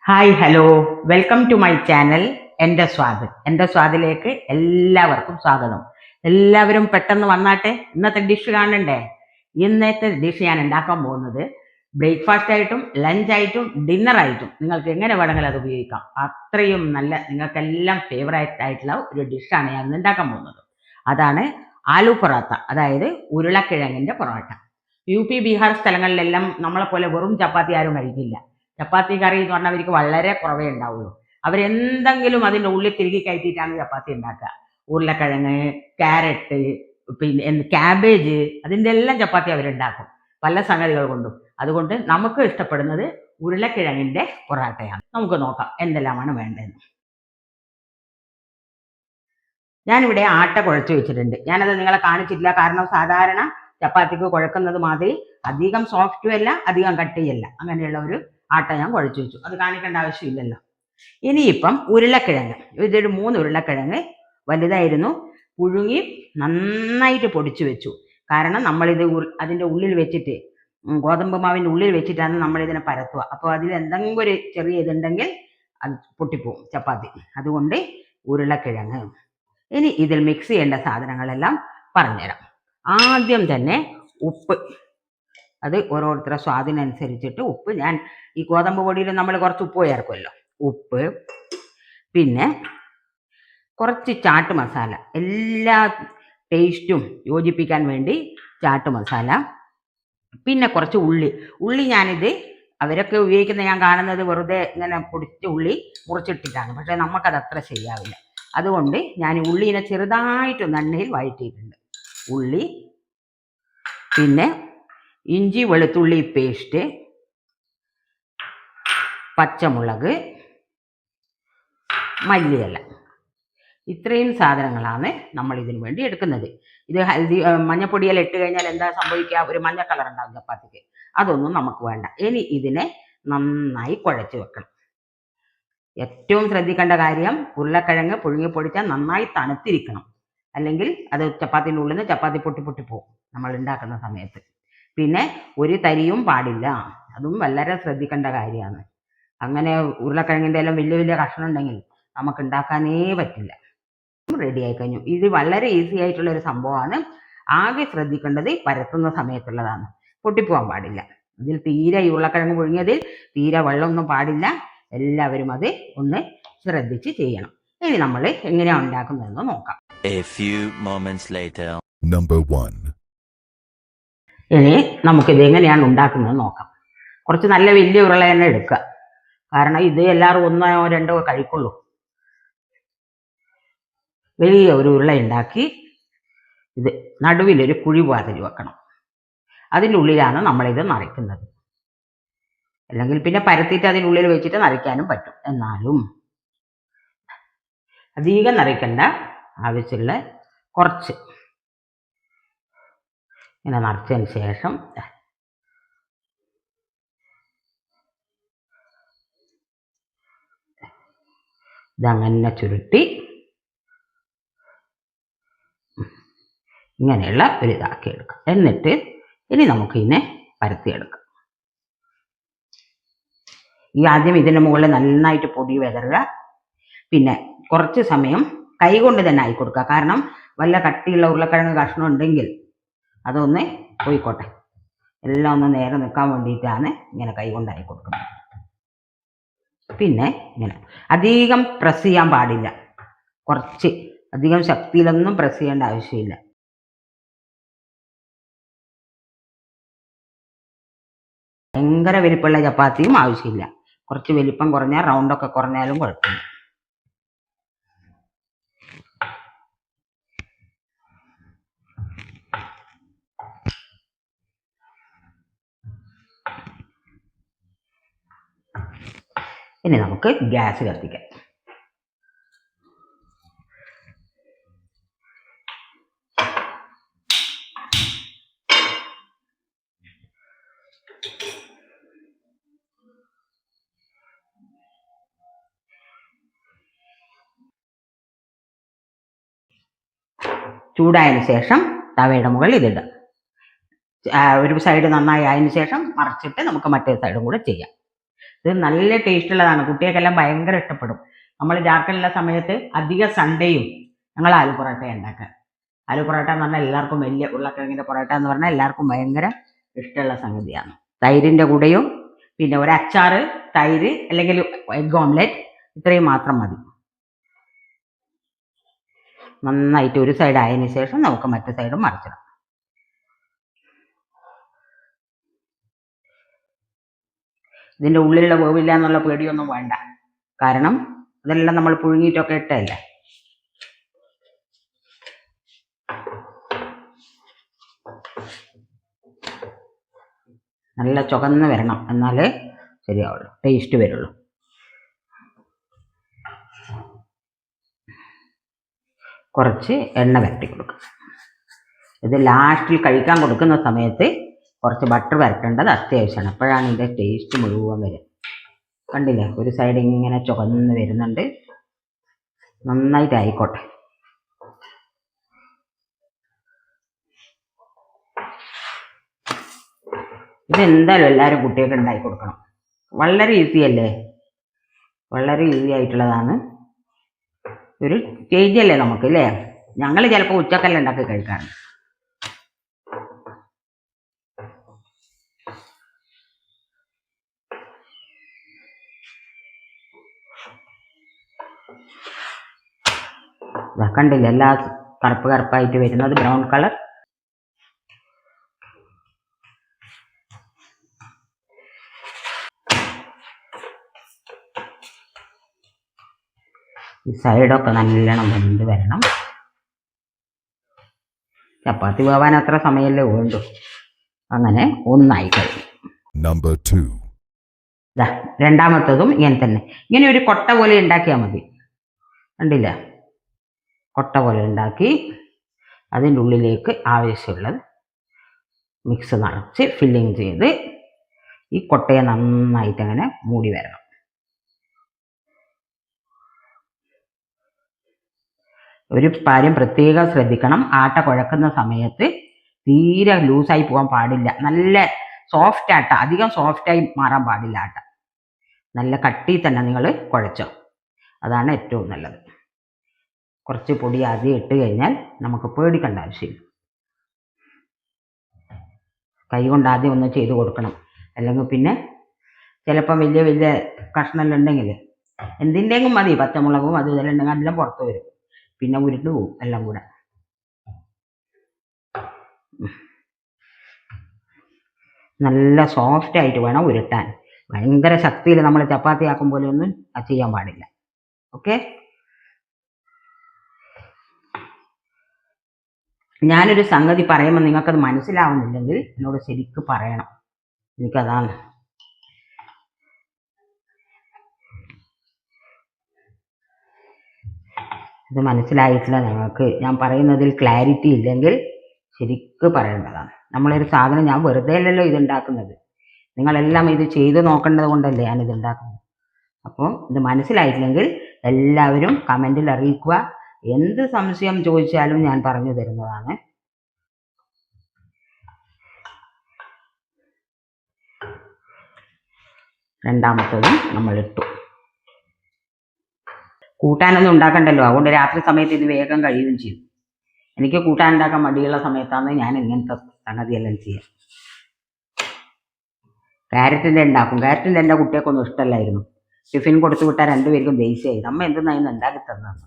Hi hello welcome to my channel എൻ്റെ സ്വാദിലേക്ക് എല്ലാവർക്കും സ്വാഗതം. എല്ലാവരും പെട്ടെന്ന് വന്നാട്ടെ. ഇന്നത്തെ ഡിഷ് കാണണ്ടേ? ഇന്നത്തെ ഡിഷ് ഞാൻ ഉണ്ടാക്കാൻ പോകുന്നത് ബ്രേക്ക്ഫാസ്റ്റ് ആയിട്ടും ലഞ്ചായിട്ടും ഡിന്നറായിട്ടും നിങ്ങൾക്ക് എങ്ങനെ വേണമെങ്കിലും അത് ഉപയോഗിക്കാം. അത്രയും നല്ല നിങ്ങൾക്കെല്ലാം ഫേവറേറ്റ് ആയിട്ടുള്ള ഒരു ഡിഷാണ് ഞാൻ ഇന്ന് ഉണ്ടാക്കാൻ പോകുന്നത്. അതാണ് ആലു പൊറോട്ട, അതായത് ഉരുളക്കിഴങ്ങിൻ്റെ പൊറോട്ട. UP ബീഹാർ സ്ഥലങ്ങളിലെല്ലാം നമ്മളെപ്പോലെ വെറും ചപ്പാത്തി ആരും കഴിക്കില്ല. ചപ്പാത്തി കറി എന്ന് പറഞ്ഞാൽ അവർക്ക് വളരെ കുറവേ ഉണ്ടാവുള്ളൂ. അവരെന്തെങ്കിലും അതിൻ്റെ ഉള്ളിൽ തിരികെ കയറ്റിയിട്ടാണ് ചപ്പാത്തി ഉണ്ടാക്കുക. ഉരുളക്കിഴങ്ങ്, ക്യാരറ്റ്, പിന്നെ ക്യാബേജ്, അതിൻ്റെ എല്ലാം ചപ്പാത്തി അവരുണ്ടാക്കും പല സംഗതികൾ കൊണ്ടും. അതുകൊണ്ട് നമുക്ക് ഇഷ്ടപ്പെടുന്നത് ഉരുളക്കിഴങ്ങിൻ്റെ പൊറാട്ടയാണ്. നമുക്ക് നോക്കാം എന്തെല്ലാമാണ് വേണ്ടതെന്ന്. ഞാനിവിടെ ആട്ട കുഴച്ച് വെച്ചിട്ടുണ്ട്. ഞാനത് നിങ്ങളെ കാണിച്ചിട്ടില്ല, കാരണം സാധാരണ ചപ്പാത്തിക്ക് കുഴക്കുന്നത് മാതിരി അധികം സോഫ്റ്റും അല്ല അധികം കട്ടിയല്ല, അങ്ങനെയുള്ള ഒരു ആട്ട ഞാൻ കുഴച്ച് വെച്ചു. അത് കാണിക്കേണ്ട ആവശ്യമില്ലല്ലോ. ഇനിയിപ്പം ഉരുളക്കിഴങ്ങ്, ഇതൊരു 3 ഉരുളക്കിഴങ്ങ് വലുതായിരുന്നു, പുഴുങ്ങി നന്നായിട്ട് പൊടിച്ചു വെച്ചു. കാരണം നമ്മളിത് അതിൻ്റെ ഉള്ളിൽ വെച്ചിട്ട്, ഗോതമ്പ് മാവിൻ്റെ ഉള്ളിൽ വെച്ചിട്ടാണ് നമ്മളിതിനെ പരത്തുക. അപ്പോൾ അതിൽ എന്തെങ്കിലും ഒരു ചെറിയ ഇതുണ്ടെങ്കിൽ അത് പൊട്ടിപ്പോവും ചപ്പാത്തി. അതുകൊണ്ട് ഉരുളക്കിഴങ്ങ്. ഇനി ഇതിൽ മിക്സ് ചെയ്യേണ്ട സാധനങ്ങളെല്ലാം പറഞ്ഞുതരാം. ആദ്യം തന്നെ ഉപ്പ്, അത് ഓരോരുത്തരുടെ സ്വാദിനനുസരിച്ചിട്ട് ഉപ്പ്. ഞാൻ ഈ ഗോതമ്പ് പൊടിയിൽ നമ്മൾ കുറച്ച് ഉപ്പ് ചേർക്കുമല്ലോ, ഉപ്പ്. പിന്നെ കുറച്ച് ചാട്ട് മസാല, എല്ലാ ടേസ്റ്റും യോജിപ്പിക്കാൻ വേണ്ടി ചാട്ട് മസാല. പിന്നെ കുറച്ച് ഉള്ളി ഞാനിത് അവരൊക്കെ ഉപയോഗിക്കുന്ന ഞാൻ കാണുന്നത് വെറുതെ ഇങ്ങനെ പൊടിച്ച ഉള്ളി മുറിച്ചിട്ടിട്ടാണ്, പക്ഷേ നമുക്കത് അത്ര ശരിയാവില്ല. അതുകൊണ്ട് ഞാൻ ഉള്ളിനെ ചെറുതായിട്ടൊന്ന് എണ്ണയിൽ വഴറ്റിയിട്ടുണ്ട്. ഉള്ളി, പിന്നെ ഇഞ്ചി വെളുത്തുള്ളി പേസ്റ്റ്, പച്ചമുളക്, മല്ലിയില, ഇത്രയും സാധനങ്ങളാണ് നമ്മൾ ഇതിനു വേണ്ടി എടുക്കുന്നത്. ഇത് മഞ്ഞപ്പൊടിയെല്ലാം ഇട്ട് കഴിഞ്ഞാൽ എന്താ സംഭവിക്കുക? ഒരു മഞ്ഞ കളർ ഉണ്ടാകും ചപ്പാത്തിക്ക്. അതൊന്നും നമുക്ക് വേണ്ട. ഇനി ഇതിനെ നന്നായി കുഴച്ച് വെക്കണം. ഏറ്റവും ശ്രദ്ധിക്കേണ്ട കാര്യം, ഉരുളക്കിഴങ്ങ് പുഴുങ്ങി പൊടിച്ചാൽ നന്നായി തണുത്തിരിക്കണം, അല്ലെങ്കിൽ അത് ചപ്പാത്തിൻ്റെ ഉള്ളിൽ നിന്ന് ചപ്പാത്തി പൊട്ടി പോകും നമ്മൾ ഉണ്ടാക്കുന്ന സമയത്ത്. പിന്നെ ഒരു തരിയും പാടില്ല, അതും വളരെ ശ്രദ്ധിക്കേണ്ട കാര്യമാണ്. അങ്ങനെ ഉരുളക്കിഴങ്ങിൻ്റെ എല്ലാം വലിയ വലിയ കഷ്ണം ഉണ്ടെങ്കിൽ നമുക്ക് ഉണ്ടാക്കാനേ പറ്റില്ല. റെഡി ആയി കഴിഞ്ഞു. ഇത് വളരെ ഈസി ആയിട്ടുള്ള ഒരു സംഭവമാണ്. ആകെ ശ്രദ്ധിക്കേണ്ടത് പരത്തുന്ന സമയത്തുള്ളതാണ്. പൊട്ടിപ്പോകാൻ പാടില്ല. ഇതിൽ തീരെ ഈ ഉരുളക്കിഴങ്ങ് പുഴുങ്ങിയതിൽ തീരെ വെള്ളമൊന്നും പാടില്ല. എല്ലാവരും അത് ഒന്ന് ശ്രദ്ധിച്ച് ചെയ്യണം. ഇനി നമ്മൾ എങ്ങനെയാണ് ഉണ്ടാക്കുന്നതെന്ന് നോക്കാം. Number 1. ഇനി നമുക്കിത് എങ്ങനെയാണ് ഉണ്ടാക്കുന്നത് നോക്കാം. കുറച്ച് നല്ല വലിയ ഉരുള തന്നെ എടുക്കുക, കാരണം ഇത് എല്ലാവരും 1 or 2 കഴിക്കുള്ളൂ. വലിയ ഒരു ഉരുള ഉണ്ടാക്കി ഇത് നടുവിലൊരു കുഴി വാതിൽ വെക്കണം. അതിൻ്റെ ഉള്ളിലാണ് നമ്മളിത് നിറയ്ക്കുന്നത്. അല്ലെങ്കിൽ പിന്നെ പരത്തിയിട്ട് അതിനുള്ളിൽ വെച്ചിട്ട് നിറയ്ക്കാനും പറ്റും. എന്നാലും അധികം നിറയ്ക്കേണ്ട, ആവശ്യമുള്ള കുറച്ച് ഇങ്ങനെ നിറച്ചതിന് ശേഷം ഇതങ്ങനെ ചുരുട്ടി ഇങ്ങനെയുള്ള ഒരു ഇതാക്കി എടുക്കാം. എന്നിട്ട് ഇനി നമുക്കിതിനെ പരത്തിയെടുക്കാം. ഈ ആദ്യം ഇതിൻ്റെ മുകളിൽ നന്നായിട്ട് പൊടി വിതറുക. പിന്നെ കുറച്ച് സമയം കൈ കൊണ്ട് തന്നെ ആയി കൊടുക്കുക, കാരണം വല്ല കട്ടിയുള്ള ഉരുളക്കിഴങ്ങ് കഷ്ണം ഉണ്ടെങ്കിൽ അതൊന്ന് പോയിക്കോട്ടെ. എല്ലാം ഒന്ന് നേരെ നിൽക്കാൻ വേണ്ടിയിട്ടാണ് ഇങ്ങനെ കൈ കൊണ്ടായി കൊടുക്കുന്നത്. പിന്നെ ഇങ്ങനെ അധികം പ്രസ് ചെയ്യാൻ പാടില്ല, കുറച്ച് അധികം ശക്തിയിലൊന്നും പ്രസ് ചെയ്യേണ്ട ആവശ്യമില്ല. ഭയങ്കര വലിപ്പമുള്ള ചപ്പാത്തിയും ആവശ്യമില്ല, കുറച്ച് വലിപ്പം കുറഞ്ഞാൽ റൗണ്ടൊക്കെ കുറഞ്ഞാലും കുഴപ്പമില്ല. ഇനി നമുക്ക് ഗ്യാസ് കത്തിക്കാം. ചൂടായതിനു ശേഷം തവയുടെ മുകളിൽ ഇതിടുക. ഒരു സൈഡ് നന്നായി ആയതിനു ശേഷം മറിച്ചിട്ട് നമുക്ക് മറ്റേ സൈഡും കൂടെ ചെയ്യാം. ഇത് നല്ല ടേസ്റ്റ് ഉള്ളതാണ്, കുട്ടികൾക്കെല്ലാം ഭയങ്കര ഇഷ്ടപ്പെടും. നമ്മൾ ജാർഖണ്ഡിലുള്ള സമയത്ത് അധിക സൺഡേയും ഞങ്ങൾ ആലു പൊറോട്ട ഉണ്ടാക്കുക. ആലു പൊറോട്ട എന്ന് പറഞ്ഞാൽ എല്ലാവർക്കും, വലിയ ഉരുളക്കിഴങ്ങിൻ്റെ പൊറോട്ട എന്ന് പറഞ്ഞാൽ എല്ലാവർക്കും ഭയങ്കര ഇഷ്ടമുള്ള സംഗതിയാണ്. തൈരിൻ്റെ കൂടെയും പിന്നെ ഒരു അച്ചാറ്, തൈര് അല്ലെങ്കിൽ എഗ് ഓംലെറ്റ്, ഇത്രയും മാത്രം മതി. നന്നായിട്ട് ഒരു സൈഡ് ആയതിനു ശേഷം നമുക്ക് മറ്റേ സൈഡും മറിച്ചിടാം. ഇതിൻ്റെ ഉള്ളിലുള്ള വേവില്ല എന്നുള്ള പേടിയൊന്നും വേണ്ട, കാരണം അതെല്ലാം നമ്മൾ പുഴുങ്ങിയിട്ടൊക്കെ ഇട്ടല്ലേ. നല്ല ചുവന്ന് വരണം, എന്നാലേ ശരിയാവുള്ളൂ, ടേസ്റ്റ് വരുള്ളൂ. കുറച്ച് എണ്ണ വരട്ടി കൊടുക്കുക. ഇത് ലാസ്റ്റിൽ കഴിക്കാൻ കൊടുക്കുന്ന സമയത്ത് കുറച്ച് ബട്ടർ വരട്ടേണ്ടത് അത്യാവശ്യമാണ്, അപ്പോഴാണ് ഇതിൻ്റെ ടേസ്റ്റ് മുഴുവൻ വരിക. കണ്ടില്ലേ, ഒരു സൈഡ് ഇങ്ങനെ ചുവന്ന് വരുന്നുണ്ട്. നന്നായിട്ട് ആയിക്കോട്ടെ. ഇതെന്തായാലും എല്ലാവരും കുട്ടികൾക്ക് ഉണ്ടാക്കി കൊടുക്കണം. വളരെ ഈസി അല്ലേ, വളരെ ഈസി ആയിട്ടുള്ളതാണ്. ഒരു ചേഞ്ച് അല്ലേ നമുക്ക്, അല്ലേ? ഞങ്ങൾ ചിലപ്പോൾ ഉച്ചക്കെല്ലാം ഉണ്ടാക്കി കഴിക്കാറുണ്ട്. കണ്ടില്ല, എല്ലാ കറുപ്പ് കറുപ്പായിട്ട് വരുന്നത്, ബ്രൗൺ കളർ. ഈ സൈഡൊക്കെ നല്ലോണം വെന്ത് വരണം. ചപ്പാത്തി വേവാൻ അത്ര സമയമല്ലേ വേണ്ടു. അങ്ങനെ ഒന്നായി കഴിഞ്ഞു. Number 2. രണ്ടാമത്തതും ഇങ്ങനെ തന്നെ, ഇങ്ങനെ ഒരു കൊട്ട പോലെ ഉണ്ടാക്കിയാൽ മതി. കണ്ടില്ല, കൊട്ട പോലെ ഉണ്ടാക്കി അതിൻ്റെ ഉള്ളിലേക്ക് ആവശ്യമുള്ളത് മിക്സ് നിറച്ച് ഫില്ലിങ് ചെയ്ത് ഈ കൊട്ടയെ നന്നായിട്ട് അങ്ങനെ മൂടി വരണം. ഒരു കാര്യം പ്രത്യേകം ശ്രദ്ധിക്കണം, ആട്ട കുഴക്കുന്ന സമയത്ത് തീരെ ലൂസായി പോകാൻ പാടില്ല. നല്ല സോഫ്റ്റ് ആട്ട, അധികം സോഫ്റ്റായി മാറാൻ പാടില്ല ആട്ട. നല്ല കട്ടി തന്നെ നിങ്ങൾ കുഴച്ചോ, അതാണ് ഏറ്റവും നല്ലത്. കുറച്ച് പൊടി ആദ്യം ഇട്ട് കഴിഞ്ഞാൽ നമുക്ക് പേടിക്കേണ്ട ആവശ്യമില്ല. കൈ കൊണ്ട് ആദ്യം ഒന്ന് ചെയ്ത് കൊടുക്കണം, അല്ലെങ്കിൽ പിന്നെ ചിലപ്പം വലിയ വലിയ കഷ്ണമെല്ലാം ഉണ്ടെങ്കിൽ എന്തിൻ്റെങ്കിലും മതി, പച്ചമുളകും അത് ഇതെല്ലാം ഉണ്ടെങ്കിൽ എല്ലാം പുറത്ത് വരും, പിന്നെ ഉരുട്ട് പോവും എല്ലാം കൂടെ. നല്ല സോഫ്റ്റ് ആയിട്ട് വേണം ഉരുട്ടാൻ. ഭയങ്കര ശക്തിയിൽ നമ്മൾ ചപ്പാത്തി ആക്കും പോലെ ഒന്നും ചെയ്യാൻ പാടില്ല. ഓക്കെ, ഞാനൊരു സംഗതി പറയുമ്പോൾ നിങ്ങൾക്കത് മനസ്സിലാവുന്നില്ലെങ്കിൽ എന്നോട് ശരിക്കും പറയണം, എനിക്കതാണ്. ഇത് മനസ്സിലായിട്ടില്ല നിങ്ങൾക്ക്, ഞാൻ പറയുന്നതിൽ ക്ലാരിറ്റി ഇല്ലെങ്കിൽ ശരിക്കും പറയേണ്ടതാണ്. നമ്മളൊരു സാധനം, ഞാൻ വെറുതെ അല്ലല്ലോ ഇതുണ്ടാക്കുന്നത്, നിങ്ങളെല്ലാം ഇത് ചെയ്ത് നോക്കേണ്ടത് കൊണ്ടല്ലേ ഞാനിത് ഉണ്ടാക്കുന്നത്. അപ്പോൾ ഇത് മനസ്സിലായിട്ടില്ലെങ്കിൽ എല്ലാവരും കമൻറ്റിൽ അറിയിക്കുക. എന്ത് സംശയം ചോദിച്ചാലും ഞാൻ പറഞ്ഞു തരുന്നതാണ്. രണ്ടാമത്തതും നമ്മൾ ഇട്ടു. കൂട്ടാനൊന്നും ഉണ്ടാക്കണ്ടല്ലോ, അതുകൊണ്ട് രാത്രി സമയത്ത് ഇത് വേഗം കഴിയുകയും ചെയ്യും. എനിക്ക് കൂട്ടാൻ ഉണ്ടാക്കാൻ മടിയുള്ള സമയത്താണ് ഞാൻ ഇങ്ങനത്തെ സംഗതിയെല്ലാം ചെയ്യുക. ക്യാരറ്റിൻ്റെ ഉണ്ടാക്കും, ക്യാരറ്റിൻ്റെ എൻ്റെ കുട്ടികൾക്കൊന്നും ഇഷ്ടമല്ലായിരുന്നു. ടിഫിൻ കൊടുത്തു വിട്ടാൽ രണ്ടുപേർക്കും ദേഷ്യമായി, നമ്മ എന്തെന്നായിരുന്നു ഉണ്ടാക്കി തന്നതെന്ന്.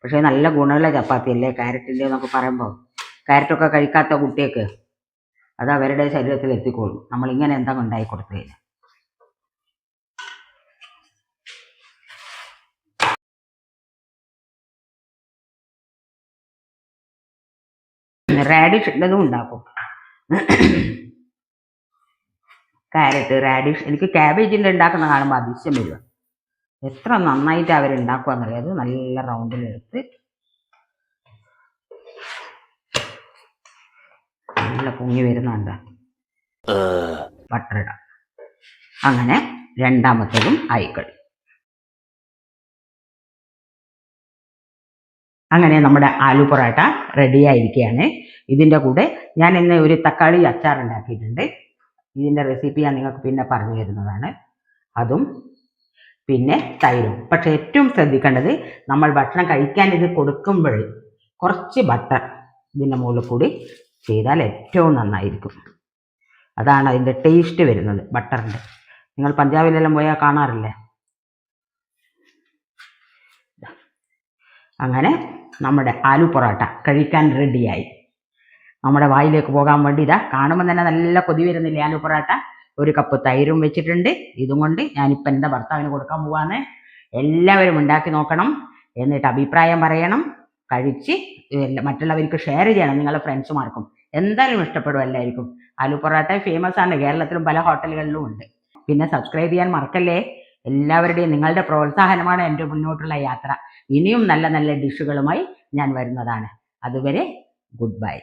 പക്ഷേ നല്ല ഗുണമുള്ള ചപ്പാത്തി അല്ലേ ക്യാരറ്റിൻ്റെ എന്നൊക്കെ പറയുമ്പോൾ, ക്യാരറ്റൊക്കെ കഴിക്കാത്ത കുട്ടികൾക്ക് അത് അവരുടെ ശരീരത്തിൽ എത്തിക്കോളും നമ്മളിങ്ങനെ എന്താ ഉണ്ടാക്കി കൊടുത്തു കഴിഞ്ഞാൽ. റാഡിഷ് ഇട്ടതും ഉണ്ടാക്കും, ക്യാരറ്റ്, റാഡിഷ്. എനിക്ക് ക്യാബേജിൻ്റെ ഉണ്ടാക്കുന്ന കാണുമ്പോൾ അതിശയം വരിക, എത്ര നന്നായിട്ട് അവരുണ്ടാക്കുക എന്നുള്ളത്. നല്ല റൗണ്ടിലെടുത്ത് നല്ല പൊങ്ങി വരുന്നുണ്ട്, ബട്ടർ ഇടാം. അങ്ങനെ രണ്ടാമത്തതും ആയിക്കഴിഞ്ഞു. അങ്ങനെ നമ്മുടെ ആലു പൊറോട്ട റെഡി ആയിരിക്കുകയാണ്. ഇതിൻ്റെ കൂടെ ഞാൻ ഇന്ന് ഒരു തക്കാളി അച്ചാർ ഉണ്ടാക്കിയിട്ടുണ്ട്. ഇതിൻ്റെ റെസിപ്പി ഞാൻ നിങ്ങൾക്ക് പിന്നെ പറഞ്ഞു തരുന്നതാണ്. അതും പിന്നെ തൈരും. പക്ഷെ ഏറ്റവും ശ്രദ്ധിക്കേണ്ടത് നമ്മൾ ഭക്ഷണം കഴിക്കാൻ ഇത് കൊടുക്കുമ്പോൾ കുറച്ച് ബട്ടർ ഇതിൻ്റെ മുകളിൽ കൂടി ചെയ്താൽ ഏറ്റവും നന്നായിരിക്കും. അതാണ് അതിൻ്റെ ടേസ്റ്റ് വരുന്നത് ബട്ടറിൻ്റെ. നിങ്ങൾ പഞ്ചാബിലെല്ലാം പോയാൽ കാണാറില്ലേ. അങ്ങനെ നമ്മുടെ ആലു പൊറോട്ട കഴിക്കാൻ റെഡിയായി. നമ്മുടെ വായിലേക്ക് പോകാൻ വേണ്ടി ഇതാ കാണുമ്പോൾ തന്നെ നല്ല കൊതി വരുന്നില്ലേ ആലു പൊറോട്ട. ഒരു കപ്പ് തൈരും വെച്ചിട്ടുണ്ട്. ഇതും കൊണ്ട് ഞാനിപ്പോൾ എൻ്റെ ഭർത്താവിന് കൊടുക്കാൻ പോവാന്ന്. എല്ലാവരും ഉണ്ടാക്കി നോക്കണം, എന്നിട്ട് അഭിപ്രായം പറയണം, കഴിച്ച് മറ്റുള്ളവർക്ക് ഷെയർ ചെയ്യണം. നിങ്ങളുടെ ഫ്രണ്ട്സുമാർക്കും എന്തായാലും ഇഷ്ടപ്പെടും എല്ലാവർക്കും. ആലു പൊറോട്ട ഫേമസ് ആണ്, കേരളത്തിലും പല ഹോട്ടലുകളിലും ഉണ്ട്. പിന്നെ സബ്സ്ക്രൈബ് ചെയ്യാൻ മറക്കല്ലേ. എല്ലാവരുടെയും നിങ്ങളുടെ പ്രോത്സാഹനമാണ് എൻ്റെ മുന്നോട്ടുള്ള യാത്ര. ഇനിയും നല്ല നല്ല ഡിഷുകളുമായി ഞാൻ വരുന്നതാണ്. അതുവരെ ഗുഡ് ബൈ.